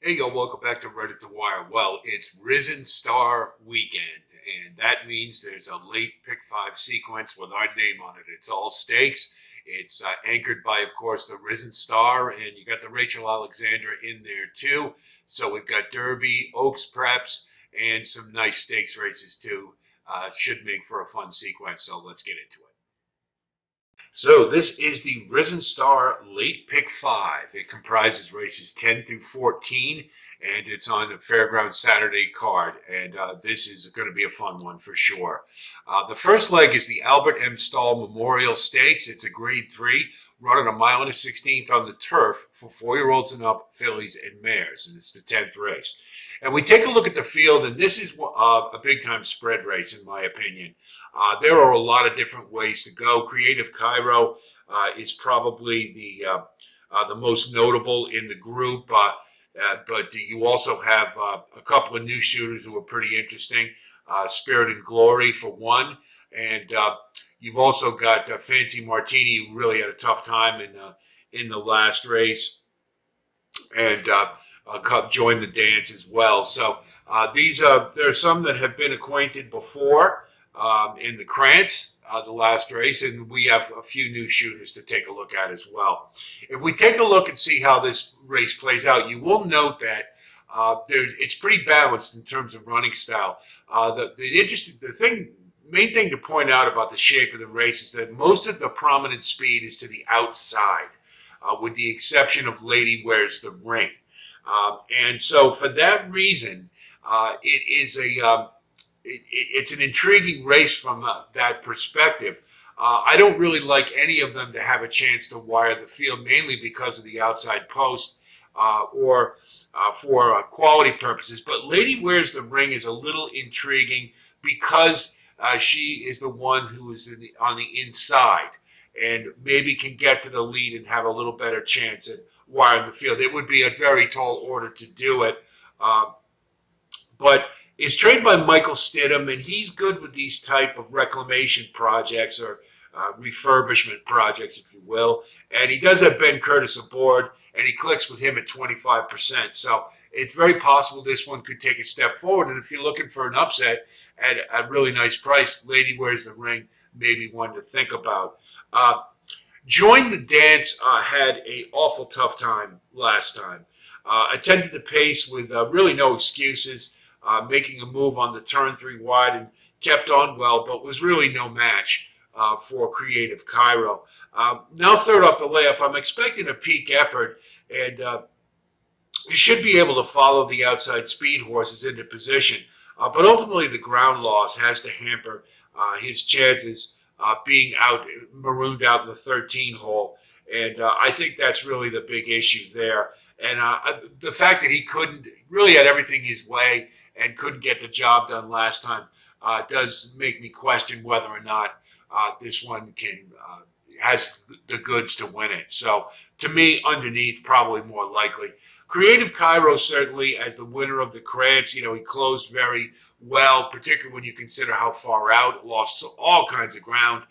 Hey, yo, welcome back to Reddit the Wire. Well, it's Risen Star Weekend, and that means there's a late pick five sequence with our name on it. It's all stakes. It's anchored by, of course, the Risen Star, and you got the Rachel Alexandra in there too. So we've got Derby, Oaks Preps, and some nice stakes races too. Should make for a fun sequence, so let's get into it. So this is the Risen Star Late Pick 5. It comprises races 10 through 14, and it's on the Fairground Saturday card. And this is going to be a fun one for sure. The first leg is the Albert M. Stahl Memorial Stakes. It's a Grade 3, running a mile and a 16th on the turf for 4-year-olds and up, fillies and mares. And it's the 10th race. And we take a look at the field, and this is a big-time spread race, in my opinion. There are a lot of different ways to go. Creative Cairo is probably the most notable in the group, but you also have a couple of new shooters who are pretty interesting. Spirit and Glory for one, and you've also got Fancy Martini, who really had a tough time in the last race, and join the dance as well. So there are some that have been acquainted before in the Krantz, the last race, and we have a few new shooters to take a look at as well. If we take a look and see how this race plays out, you will note that it's pretty balanced in terms of running style. Main thing to point out about the shape of the race is that most of the prominent speed is to the outside, with the exception of Lady Wears the Ring. And so for that reason, it's an intriguing race from that perspective. I don't really like any of them to have a chance to wire the field, mainly because of the outside post or for quality purposes. But Lady Wears the Ring is a little intriguing because she is the one who is on the inside and maybe can get to the lead and have a little better chance at wiring the field. It would be a very tall order to do it. But is trained by Michael Stidham, and he's good with these type of reclamation projects or refurbishment projects, if you will. And he does have Ben Curtis aboard, and he clicks with him at 25%. So it's very possible this one could take a step forward. And if you're looking for an upset at a really nice price, Lady Wears the Ring, maybe one to think about. Join the Dance had an awful tough time last time. Attended the pace with really no excuses, making a move on the turn 3 wide and kept on well, but was really no match for Creative Cairo. Now third off the layoff, I'm expecting a peak effort, and you should be able to follow the outside speed horses into position. But ultimately, the ground loss has to hamper his chances being marooned out in the 13 hole. And I think that's really the big issue there. And the fact that he really had everything his way and couldn't get the job done last time does make me question whether or not this one has the goods to win it. So to me, underneath, probably more likely. Creative Cairo, certainly, as the winner of the Krantz, he closed very well, particularly when you consider how far out, lost all kinds of ground,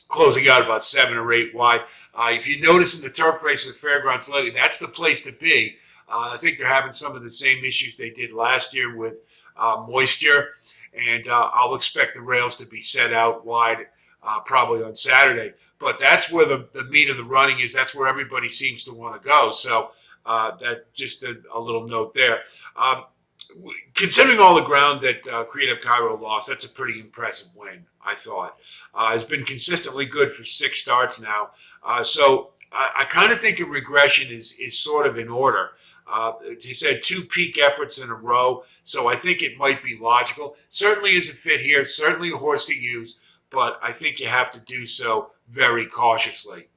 closing out about 7 or 8 wide. If you notice in the turf race at Fairgrounds lately, that's the place to be. I think they're having some of the same issues they did last year with moisture, and I'll expect the rails to be set out wide probably on Saturday. But that's where the meat of the running is. That's where everybody seems to want to go. So that just a little note there. Considering all the ground that Creative Cairo lost, that's a pretty impressive win, I thought. Has been consistently good for 6 starts now. So I kind of think a regression is sort of in order. He's had 2 peak efforts in a row, so I think it might be logical. Certainly is a fit here, certainly a horse to use, but I think you have to do so very cautiously.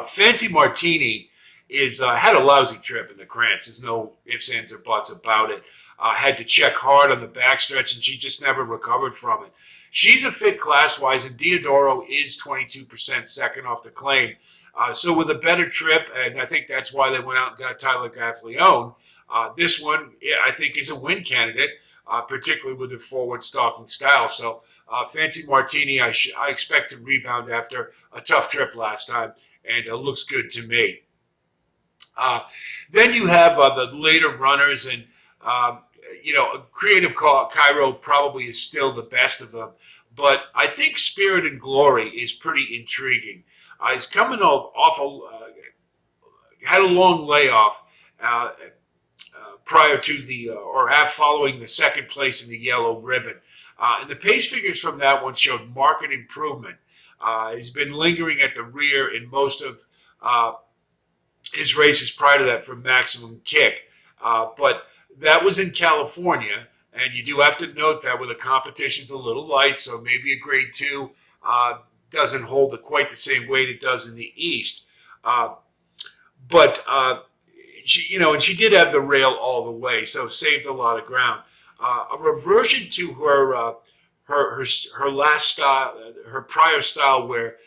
Fancy Martini had a lousy trip in the Krantz. There's no ifs, ands, or buts about it. Had to check hard on the backstretch, and she just never recovered from it. She's a fit class-wise, and Diodoro is 22% second off the claim. So with a better trip, and I think that's why they went out and got Tyler Gaffleone, this one, I think, is a win candidate, particularly with her forward stalking style. So Fancy Martini, I expect to rebound after a tough trip last time, and it looks good to me. Uh, then you have the later runners, and Creative Cairo probably is still the best of them. But I think Spirit and Glory is pretty intriguing. He's coming off had a long layoff prior to following the second place in the yellow ribbon. And the pace figures from that one showed marked improvement. He's been lingering at the rear in most of his races prior to that for Maximum Kick. But that was in California, and you do have to note that where the competition's a little light, so maybe a grade two doesn't hold quite the same weight it does in the East. But and she did have the rail all the way, so saved a lot of ground. A reversion to her last style, her prior style, where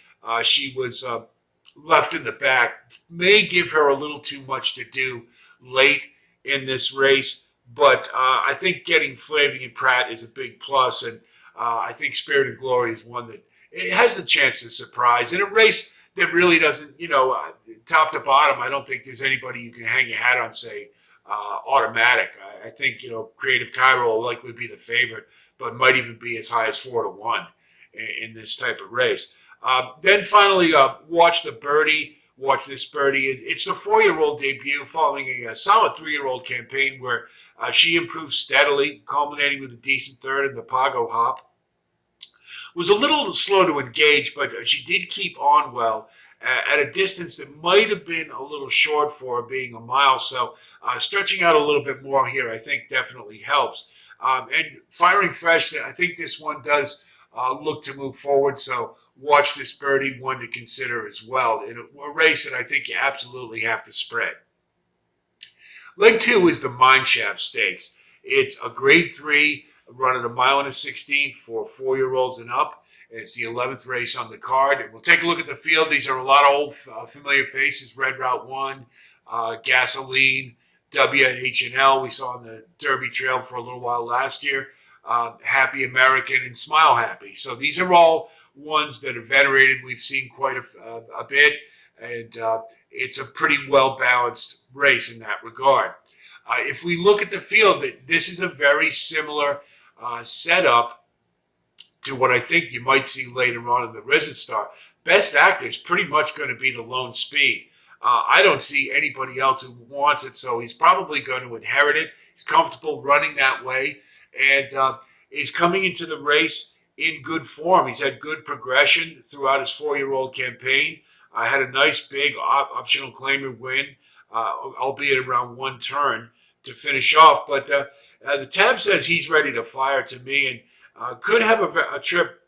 she was left in the back, may give her a little too much to do late in this race. But I think getting Flavien Prat is a big plus, and I think Spirit and Glory is one that it has the chance to surprise in a race that really doesn't, top to bottom. I don't think there's anybody you can hang your hat on, say, automatic. I think Creative Cairo will likely be the favorite, but might even be as high as 4-1 in this type of race. Then finally, watch the Birdie. Watch this Birdie. It's the 4-year-old debut following a solid 3-year-old campaign where she improved steadily, culminating with a decent third in the Pago Hop. Was a little slow to engage, but she did keep on well at a distance that might have been a little short for her, being a mile. So stretching out a little bit more here, I think, definitely helps. And firing fresh, I think this one does look to move forward. So watch this Birdie, one to consider as well. In a race that I think you absolutely have to spread. Leg 2 is the Mineshaft Stakes. It's a grade 3, running a mile and a 16th for 4-year-olds and up. And it's the 11th race on the card. And we'll take a look at the field. These are a lot of old familiar faces. Red Route 1, Gasoline, WH&L we saw on the Derby Trail for a little while last year. Happy American and Smile Happy. So these are all ones that are venerated. We've seen quite a bit. And it's a pretty well-balanced race in that regard. If we look at the field, this is a very similar setup to what I think you might see later on in the Risen Star. Best Actor is pretty much going to be the lone speed. I don't see anybody else who wants it, so he's probably going to inherit it. He's comfortable running that way, and he's coming into the race in good form. He's had good progression throughout his 4-year-old campaign. Had a nice big optional claimer win, albeit around one turn to finish off. But the tab says he's ready to fire to me, and could have a trip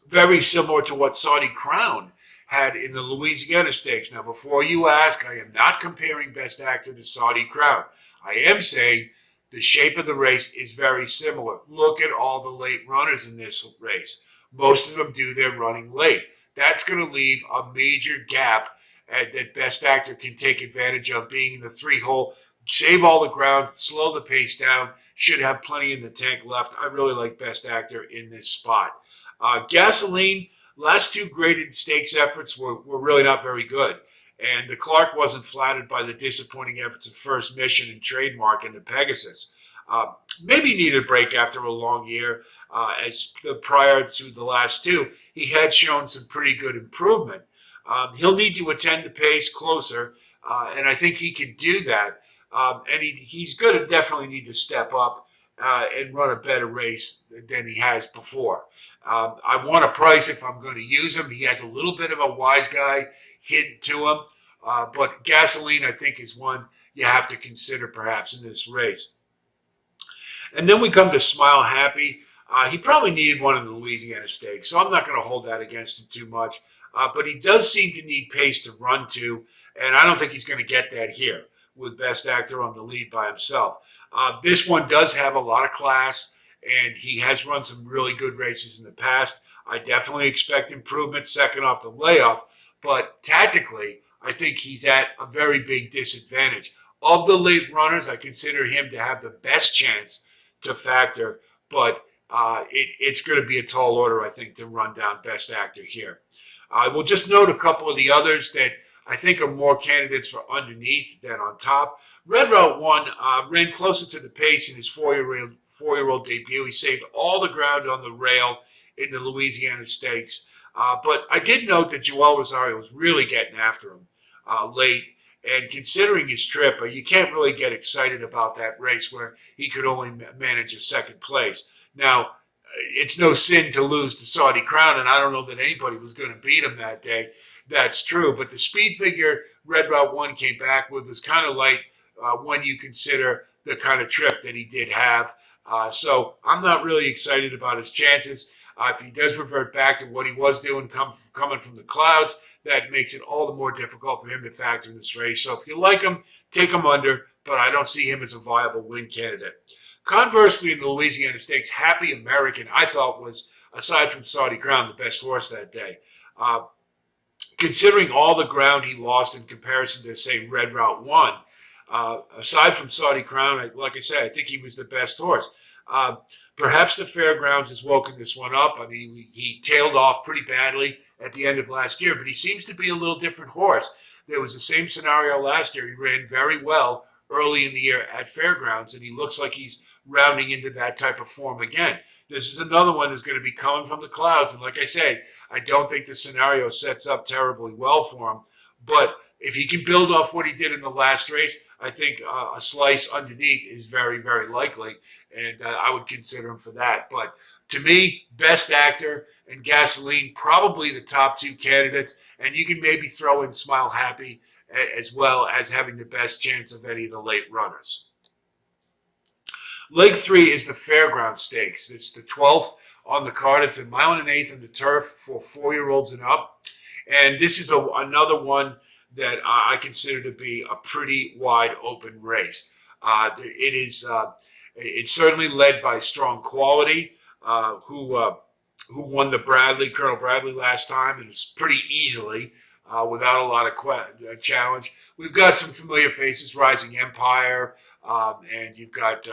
very similar to what Saudi Crown had in the Louisiana Stakes. Now, before you ask, I am not comparing Best Actor to Saudi Crown. I am saying the shape of the race is very similar. Look at all the late runners in this race. Most of them do their running late. That's going to leave a major gap that Best Actor can take advantage of, being in the 3-hole. Save all the ground, slow the pace down, should have plenty in the tank left. I really like Best Actor in this spot. Gasoline, last 2 graded stakes efforts were really not very good. And the Clark wasn't flattered by the disappointing efforts of First Mission and Trademark and the Pegasus. Maybe needed a break after a long year. As prior to the last 2, he had shown some pretty good improvement. He'll need to attend the pace closer, and I think he can do that. And he's going to definitely need to step up and run a better race than he has before. I want a price if I'm going to use him. He has a little bit of a wise guy hidden to him. But Gasoline, I think, is one you have to consider perhaps in this race. And then we come to Smile Happy. He probably needed one in the Louisiana Stakes, so I'm not going to hold that against him too much. But he does seem to need pace to run to, and I don't think he's going to get that here with Best Actor on the lead by himself. This one does have a lot of class, and he has run some really good races in the past. I definitely expect improvement second off the layoff, but tactically, I think he's at a very big disadvantage. Of the late runners, I consider him to have the best chance to factor, but it's going to be a tall order, I think, to run down Best Actor here. I will just note a couple of the others that I think are more candidates for underneath than on top. Red Route 1 ran closer to the pace in his four-year-old debut. He saved all the ground on the rail in the Louisiana Stakes. But I did note that Joel Rosario was really getting after him late. And considering his trip, you can't really get excited about that race where he could only manage a second place. Now, it's no sin to lose to Saudi Crown, and I don't know that anybody was going to beat him that day. That's true. But the speed figure Red Route 1 came back with was kind of light when you consider the kind of trip that he did have. So I'm not really excited about his chances. If he does revert back to what he was doing coming from the clouds, that makes it all the more difficult for him to factor in this race. So if you like him, take him under, but I don't see him as a viable win candidate. Conversely, in the Louisiana Stakes, Happy American, I thought was, aside from Saudi Crown, the best horse that day. Considering all the ground he lost in comparison to, say, Red Route 1, aside from Saudi Crown, like I said, I think he was the best horse. Perhaps the Fairgrounds has woken this one up. I mean, he tailed off pretty badly at the end of last year, but he seems to be a little different horse. There was the same scenario last year. He ran very well early in the year at Fairgrounds, and he looks like he's rounding into that type of form again. This is another one that's going to be coming from the clouds, and like I say, I don't think the scenario sets up terribly well for him, but if he can build off what he did in the last race, I think a slice underneath is very, very likely, and I would consider him for that. But to me, Best Actor and Gasoline, probably the top two candidates, and you can maybe throw in Smile Happy as well as having the best chance of any of the late runners. Leg 3 is the Fairground Stakes. It's the 12th on the card. It's a 1.8 miles on the turf for 4-year-olds and up. And this is another one that I consider to be a pretty wide open race. It's certainly led by Strong Quality, who won the Colonel Bradley last time, and it's pretty easily without a lot of challenge. We've got some familiar faces, Rising Empire, and you've got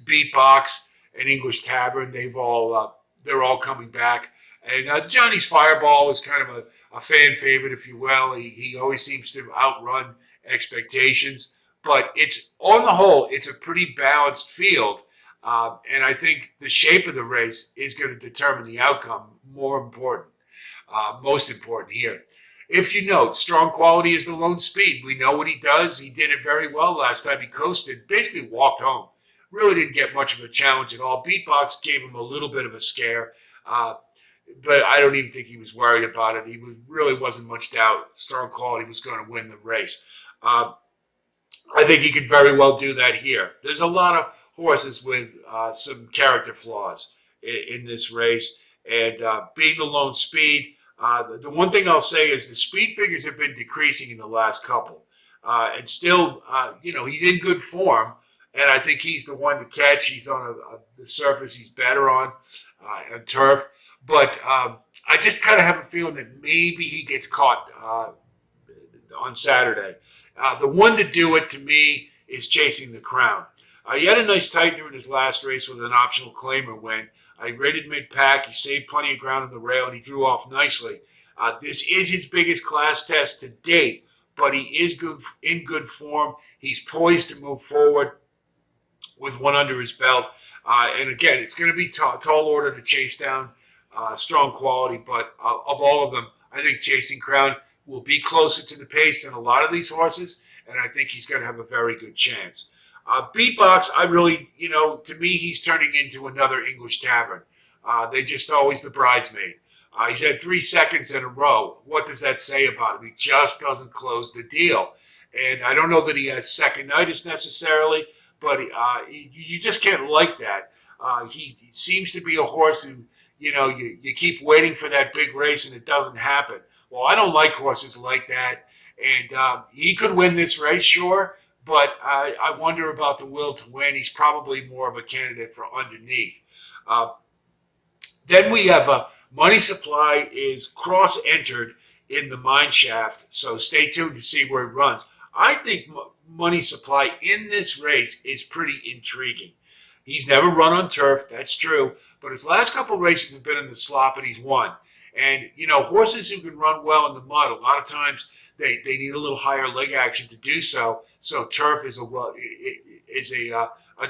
Beatbox and English Tavern. They're all coming back. And Johnny's Fireball is kind of a fan favorite, if you will. He always seems to outrun expectations. But it's, on the whole, it's a pretty balanced field. And I think the shape of the race is going to determine the outcome most important here. If you note, Strong Quality is the lone speed. We know what he does. He did it very well last time. He coasted, basically walked home. Really didn't get much of a challenge at all. Beatbox gave him a little bit of a scare. But I don't even think he was worried about it. He really wasn't much doubt Strong Quality was going to win the race. I think he could very well do that here. There's a lot of horses with some character flaws in this race. And being the lone speed, the one thing I'll say is the speed figures have been decreasing in the last couple. And still, he's in good form. And I think he's the one to catch. He's on the surface he's better on turf. But I just kind of have a feeling that maybe he gets caught on Saturday. The one to do it, to me, is Chasing the Crown. He had a nice tightener in his last race with an optional claimer win. He rated mid-pack. He saved plenty of ground on the rail, and he drew off nicely. This is his biggest class test to date, but he is in good form. He's poised to move forward with one under his belt. And again, it's going to be tall order to chase down Strong Quality, but of all of them, I think Chasing Crown will be closer to the pace than a lot of these horses, and I think he's going to have a very good chance. Beatbox, to me, he's turning into another English Tavern. They're just always the bridesmaid. He's had 3 seconds in a row. What does that say about him? He just doesn't close the deal. And I don't know that he has second-itis necessarily, but you just can't like that. He seems to be a horse who, you keep waiting for that big race and it doesn't happen. Well, I don't like horses like that. And he could win this race, sure, but I wonder about the will to win. He's probably more of a candidate for underneath. Then we have Money Supply is cross-entered in the mine shaft, so stay tuned to see where he runs. I think Money Supply in this race is pretty intriguing. He's never run on turf, that's true, but his last couple races have been in the slop and he's won. And, you know, horses who can run well in the mud, a lot of times they need a little higher leg action to do so. So turf is a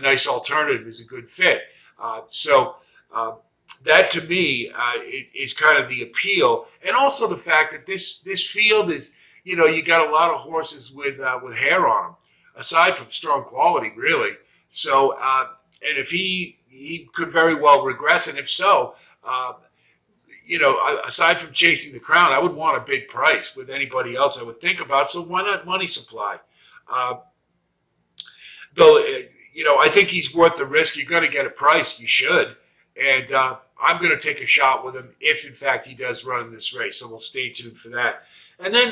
nice alternative, is a good fit. So that to me is kind of the appeal, and also the fact that this field is, you know, you got a lot of horses with hair on them, aside from strong quality, really. So and if he could very well regress, and if so, you know, aside from chasing the crown, I would want a big price with anybody else I would think about. So why not Money Supply? Uh, though, you know, I think he's worth the risk. You're going to get a price. You should. And I'm going to take a shot with him if, in fact, he does run in this race. So we'll stay tuned for that. And then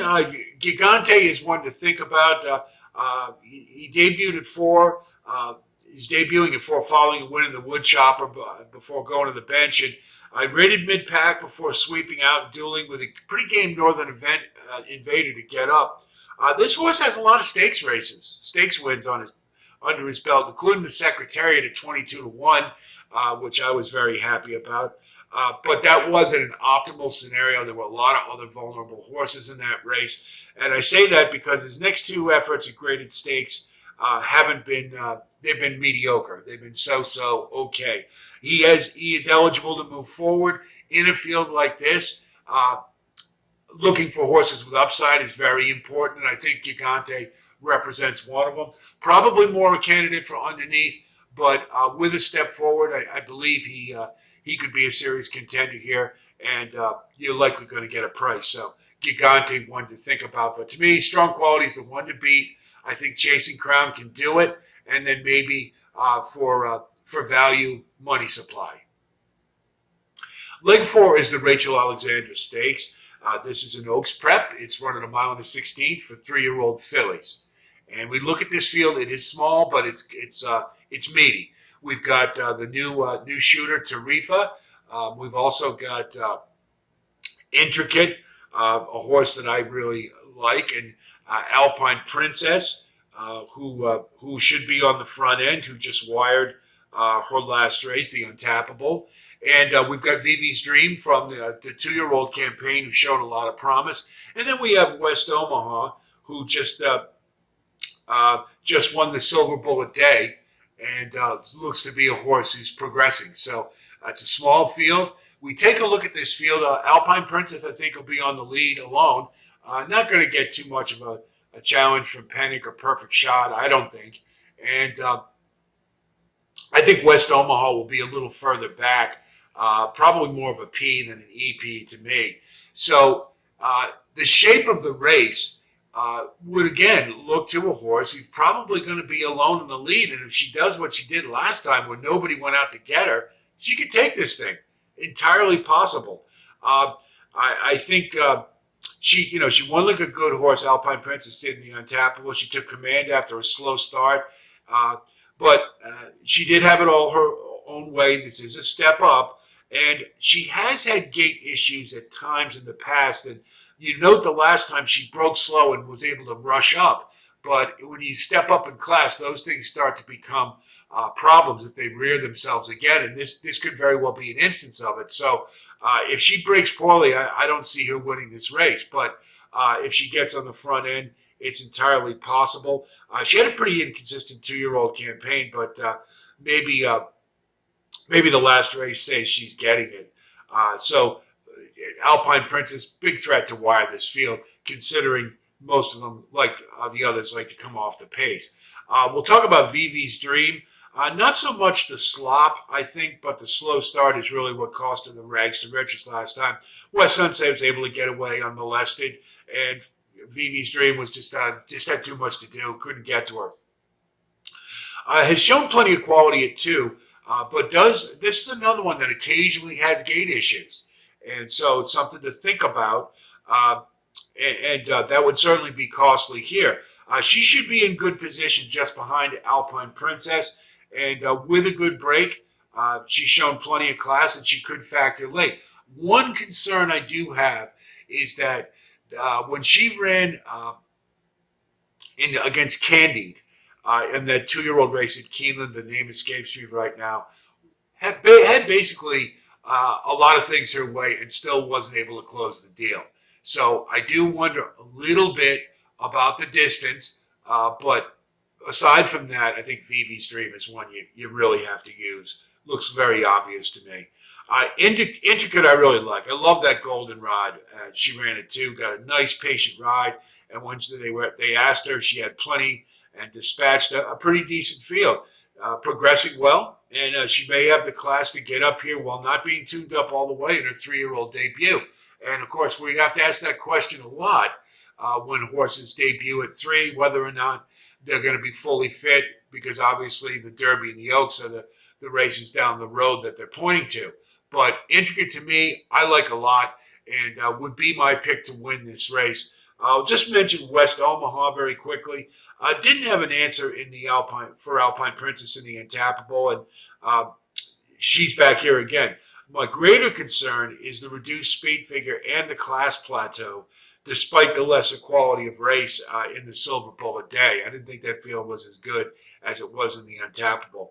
Gigante is one to think about. He debuted at 4. He's debuting at 4 following a win in the wood chopper before going to the bench. And I rated mid-pack before sweeping out and dueling with a pretty game Northern Invader to get up. This horse has a lot of stakes wins under his belt, including the Secretariat at 22-1, which I was very happy about. But that wasn't an optimal scenario. There were a lot of other vulnerable horses in that race. And I say that because his next 2 efforts at graded stakes haven't been, they've been mediocre. They've been so okay. He is eligible to move forward in a field like this. Looking for horses with upside is very important, and I think Gigante represents one of them. Probably more a candidate for underneath, but with a step forward, I believe he could be a serious contender here, and you're likely going to get a price. So Gigante, one to think about. But to me, strong quality is the one to beat. I think Chasing Crown can do it, and then maybe for value, Money Supply. Leg 4 is the Rachel Alexandra Stakes. This is an Oaks prep. It's running a mile and a 16th for 3-year-old fillies. And we look at this field. It is small, but it's meaty. We've got the new shooter Tarifa. We've also got Intricate, a horse that I really like, and Alpine Princess, who should be on the front end, who just wired her last race, the Untappable. And we've got Vivi's Dream from the 2-year-old campaign, who showed a lot of promise. And then we have West Omaha, who just won the Silver Bullet Day, and looks to be a horse who's progressing. So it's a small field. We take a look at this field. Alpine Princess, I think, will be on the lead alone. Not going to get too much of a challenge from Pennick or Perfect Shot, I don't think. And I think West Omaha will be a little further back, probably more of a P than an EP to me. So the shape of the race would, again, look to a horse who's probably going to be alone in the lead. And if she does what she did last time when nobody went out to get her, she could take this thing. Entirely possible. I think she won like a good horse. Alpine Princess did in the Untappable. She took command after a slow start. But she did have it all her own way. This is a step up. And she has had gait issues at times in the past. And you note the last time she broke slow and was able to rush up. But when you step up in class, those things start to become problems if they rear themselves again. And this could very well be an instance of it. So if she breaks poorly, I don't see her winning this race. But if she gets on the front end, it's entirely possible. She had a pretty inconsistent 2-year-old campaign, but maybe the last race says she's getting it. So Alpine Princess, big threat to wire this field, considering most of them, like the others, like to come off the pace. We'll talk about Vivi's Dream. Not so much the slop, I think, but the slow start is really what cost her the rags to riches last time. West Sunset was able to get away unmolested, and Vivi's Dream was just had too much to do, couldn't get to her. Has shown plenty of quality at 2, but this is another one that occasionally has gait issues, and so it's something to think about. And that would certainly be costly here. She should be in good position just behind Alpine Princess, and with a good break, she's shown plenty of class, and she could factor late. One concern I do have is that when she ran against Candide in that 2-year-old race at Keeneland, the name escapes me right now, had basically a lot of things her way and still wasn't able to close the deal. So I do wonder a little bit about the distance, but aside from that, I think Vivi's Dream is one you really have to use. Looks very obvious to me. Intricate, I really like. I love that golden rod. She ran it too. Got a nice patient ride, and when they asked her, she had plenty and dispatched a pretty decent field, progressing well. And she may have the class to get up here while not being tuned up all the way in her 3-year-old debut. And of course, we have to ask that question a lot when horses debut at 3, whether or not they're going to be fully fit, because obviously the Derby and the Oaks are the races down the road that they're pointing to. But Intricate to me, I like a lot, and would be my pick to win this race. I'll just mention West Omaha very quickly. I didn't have an answer in the Alpine Princess in the Untappable, and she's back here again. My greater concern is the reduced speed figure and the class plateau, despite the lesser quality of race in the Silver Bullet Day. I didn't think that field was as good as it was in the Untappable.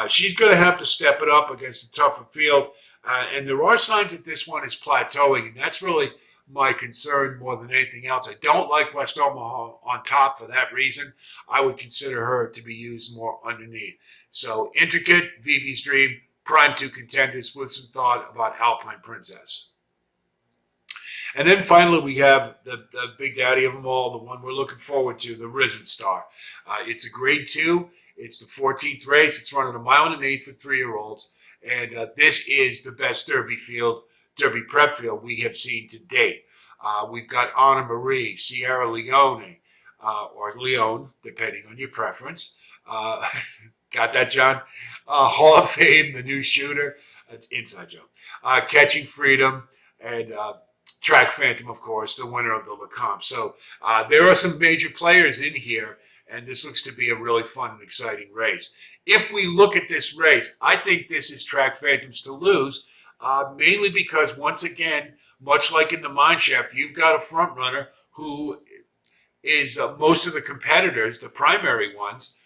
She's going to have to step it up against a tougher field, and there are signs that this one is plateauing, and that's really my concern more than anything else. I don't like West Omaha on top for that reason. I would consider her to be used more underneath. So Intricate, Vivi's Dream, prime 2 contenders with some thought about Alpine Princess. And then finally, we have the big daddy of them all, the one we're looking forward to, the Risen Star. It's a grade 2. It's the 14th race. It's running 1.1 miles for 3-year-olds. And this is the best Derby prep field we have seen to date. We've got Anna Marie, Sierra Leone, or Leone, depending on your preference. Got that, John? Hall of Fame, the new shooter. It's inside joke. Catching Freedom, and Track Phantom, of course, the winner of the Lecomte. So there are some major players in here, and this looks to be a really fun and exciting race. If we look at this race, I think this is Track Phantoms to lose, mainly because, once again, much like in the Mineshaft, you've got a front runner who is most of the competitors, the primary ones,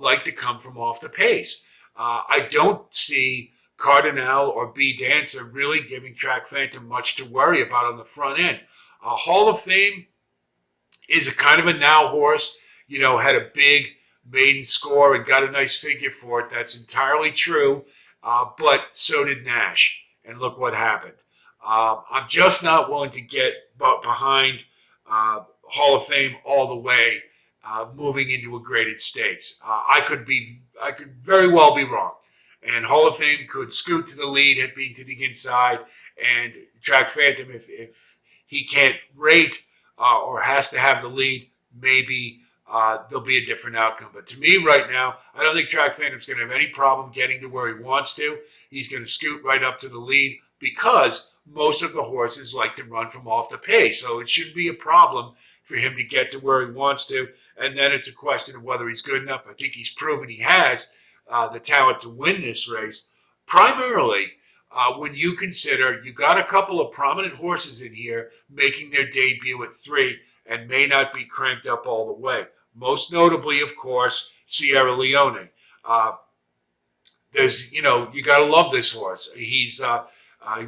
like to come from off the pace. I don't see Cardinal or B Dancer really giving Track Phantom much to worry about on the front end. Hall of Fame is a kind of a now horse, had a big maiden score and got a nice figure for it. That's entirely true, but so did Nash. And look what happened. I'm just not willing to get behind Hall of Fame all the way, moving into a graded stakes. I could very well be wrong. And Hall of Fame could scoot to the lead, hit being to the inside, and Track Phantom, if he can't rate or has to have the lead, maybe there'll be a different outcome. But to me right now, I don't think Track Phantom's going to have any problem getting to where he wants to. He's going to scoot right up to the lead because most of the horses like to run from off the pace. So it shouldn't be a problem for him to get to where he wants to. And then it's a question of whether he's good enough. I think he's proven he has the talent to win this race. Primarily, when you consider you got a couple of prominent horses in here making their debut at 3 and may not be cranked up all the way. Most notably, of course, Sierra Leone. You got to love this horse. He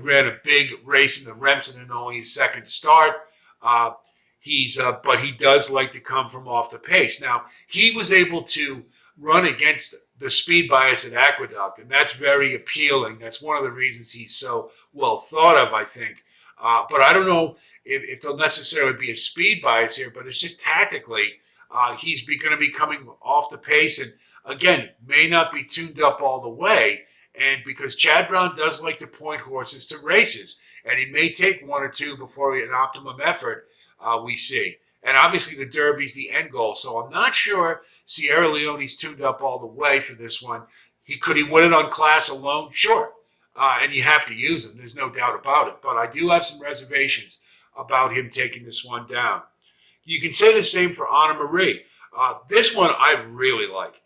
ran a big race in the Remsen in only his second start. But he does like to come from off the pace. Now, he was able to run against the speed bias at Aqueduct, and that's very appealing. That's one of the reasons he's so well thought of, I think. But I don't know if there'll necessarily be a speed bias here, but it's just tactically, he's going to be coming off the pace and, again, may not be tuned up all the way. And because Chad Brown does like to point horses to races, and he may take 1 or 2 before an optimum effort, we see. And obviously the Derby's the end goal, so I'm not sure Sierra Leone's tuned up all the way for this one. Could he win it on class alone? Sure. And you have to use him, there's no doubt about it. But I do have some reservations about him taking this one down. You can say the same for Anna Marie. This one I really like.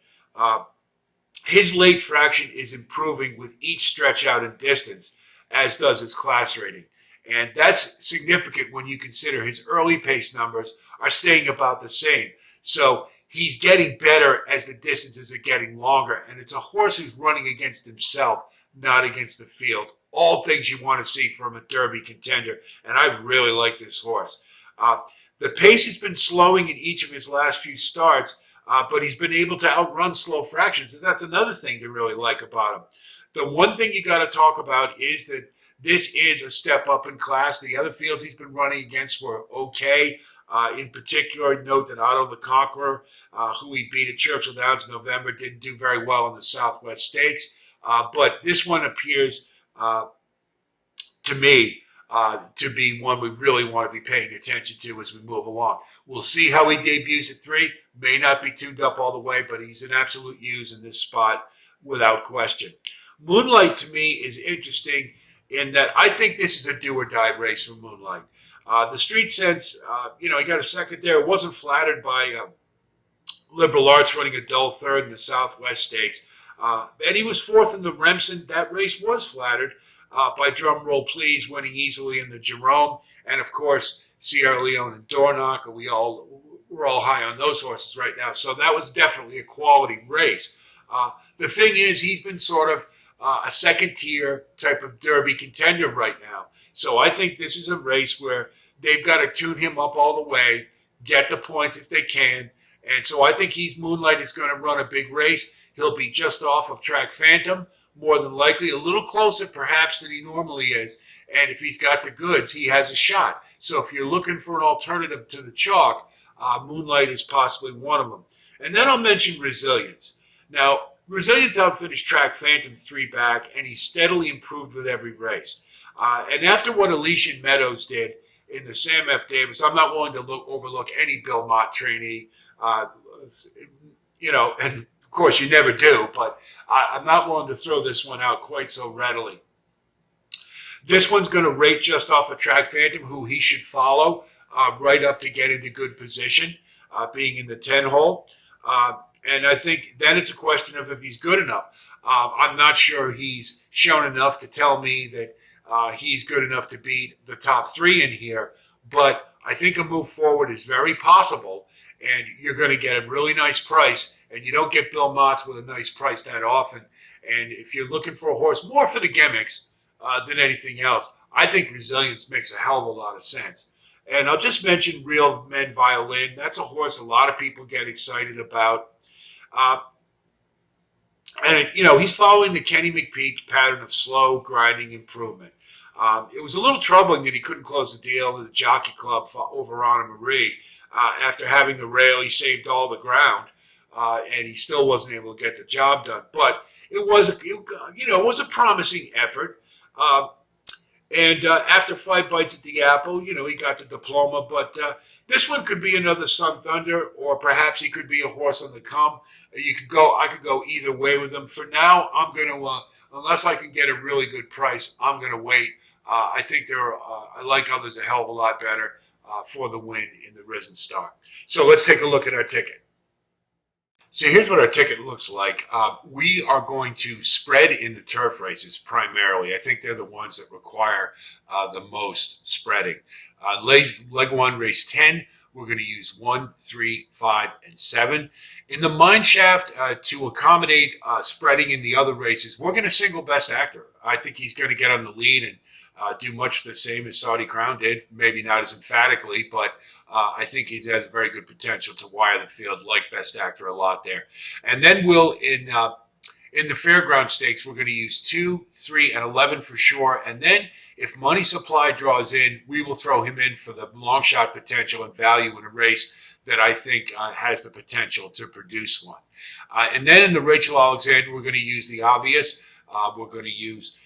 His late fraction is improving with each stretch out in distance, as does its class rating. And that's significant when you consider his early pace numbers are staying about the same. So he's getting better as the distances are getting longer. And it's a horse who's running against himself, not against the field. All things you want to see from a Derby contender. And I really like this horse. The pace has been slowing in each of his last few starts, but he's been able to outrun slow fractions. And that's another thing to really like about him. The one thing you got to talk about is that this is a step up in class. The other fields he's been running against were okay. In particular, note that Otto the Conqueror, who he beat at Churchill Downs in November, didn't do very well in the Southwest Stakes. But this one appears to me to be one we really want to be paying attention to as we move along. We'll see how he debuts at 3. May not be tuned up all the way, but he's an absolute use in this spot without question. Moonlight to me is interesting in that I think this is a do or die race for Moonlight. The street sense, he got a second there. Wasn't flattered by Liberal Arts running a dull third in the Southwest Stakes. And he was 4th in the Remsen. That race was flattered by Drum Roll Please winning easily in the Jerome. And, of course, Sierra Leone and Dornoch. We're all high on those horses right now. So that was definitely a quality race. The thing is, he's been sort of a second-tier type of Derby contender right now. So I think this is a race where they've got to tune him up all the way, get the points if they can. And so I think Moonlight is going to run a big race. He'll be just off of Track Phantom, more than likely, a little closer perhaps than he normally is. And if he's got the goods, he has a shot. So if you're looking for an alternative to the chalk, Moonlight is possibly one of them. And then I'll mention Resilience. Now, Resilience outfinished Track Phantom 3 back, and he steadily improved with every race. And after what Elysian Meadows did in the Sam F. Davis, I'm not willing to overlook any Bill Mott trainee. And of course you never do, but I'm not willing to throw this one out quite so readily. This one's going to rate just off of Track Phantom, who he should follow right up to get into good position, being in the 10 hole. And I think then it's a question of if he's good enough. I'm not sure he's shown enough to tell me that he's good enough to beat the top 3 in here. But I think a move forward is very possible, and you're going to get a really nice price. And you don't get Bill Motts with a nice price that often. And if you're looking for a horse more for the gimmicks than anything else, I think Resilience makes a hell of a lot of sense. And I'll just mention Real Men Violin. That's a horse a lot of people get excited about. He's following the Kenny McPeak pattern of slow, grinding improvement. It was a little troubling that he couldn't close the deal in the Jockey Club over Anna Marie. After having the rail, he saved all the ground, and he still wasn't able to get the job done. But it was a promising effort. And after 5 bites at the apple, he got the diploma. But this one could be another Sun Thunder, or perhaps he could be a horse on the come. I could go either way with him. For now, I'm going to, unless I can get a really good price, I'm going to wait. I think I like others a hell of a lot better for the win in the Risen Star. So let's take a look at our ticket. So here's what our ticket looks like. We are going to spread in the turf races primarily. I think they're the ones that require the most spreading. Leg 1, race 10, we're going to use 1, 3, 5, and 7. In the mine shaft, to accommodate spreading in the other races, we're going to single Best Actor. I think he's going to get on the lead and do much the same as Saudi Crown did. Maybe not as emphatically, but I think he has very good potential to wire the field, like Best Actor a lot there. And then in the Fairground Stakes, we're going to use 2, 3, and 11 for sure. And then if Money Supply draws in, we will throw him in for the long shot potential and value in a race that I think has the potential to produce one. And then in the Rachel Alexandra, we're going to use the obvious. We're going to use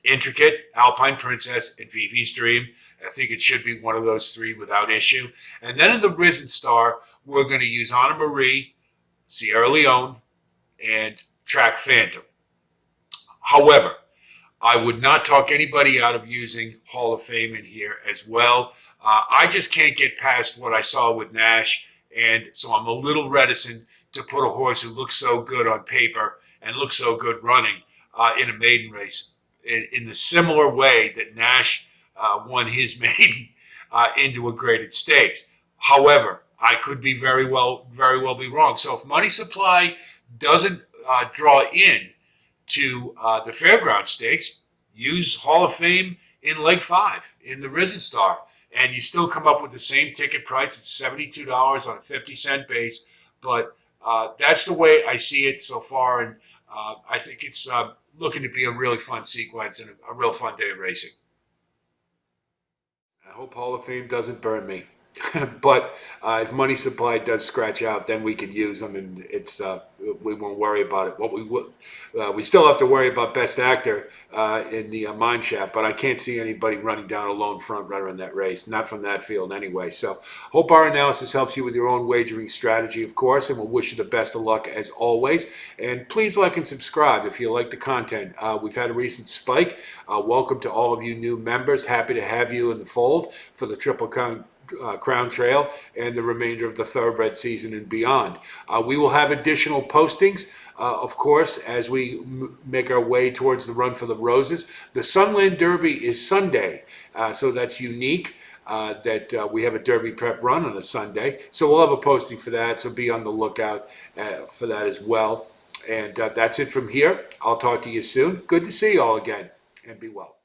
Intricate, Alpine Princess, and Vivi's Dream. I think it should be one of those 3 without issue. And then in the Risen Star, we're going to use Anna Marie, Sierra Leone, and Track Phantom. However, I would not talk anybody out of using Hall of Fame in here as well. I just can't get past what I saw with Nash, and so I'm a little reticent to put a horse who looks so good on paper and looks so good running in a maiden race in the similar way that Nash won his maiden into a graded stakes. However, I could be very well be wrong. So if Money Supply doesn't draw in to the Fairground Stakes, use Hall of Fame in Leg 5 in the Risen Star, and you still come up with the same ticket price. It's $72 on a 50-cent base, but that's the way I see it so far, and I think it's looking to be a really fun sequence and a real fun day of racing. I hope Hall of Fame doesn't burn me. But if Money Supply does scratch out, then we can use them, and it's we won't worry about it. What we still have to worry about Best Actor in the Mine Shaft, but I can't see anybody running down a lone front runner in that race, not from that field anyway. So hope our analysis helps you with your own wagering strategy, of course, and we'll wish you the best of luck as always. And please like and subscribe if you like the content. We've had a recent spike. Welcome to all of you new members. Happy to have you in the fold for the Triple Crown Trail and the remainder of the thoroughbred season and beyond. We will have additional postings, of course, as we make our way towards the Run for the Roses. The Sunland Derby is Sunday, so that's unique. That we have a Derby prep run on a Sunday, so we'll have a posting for that, so be on the lookout for that as well. And that's it from here. I'll talk to you soon. Good to see you all again, and be well.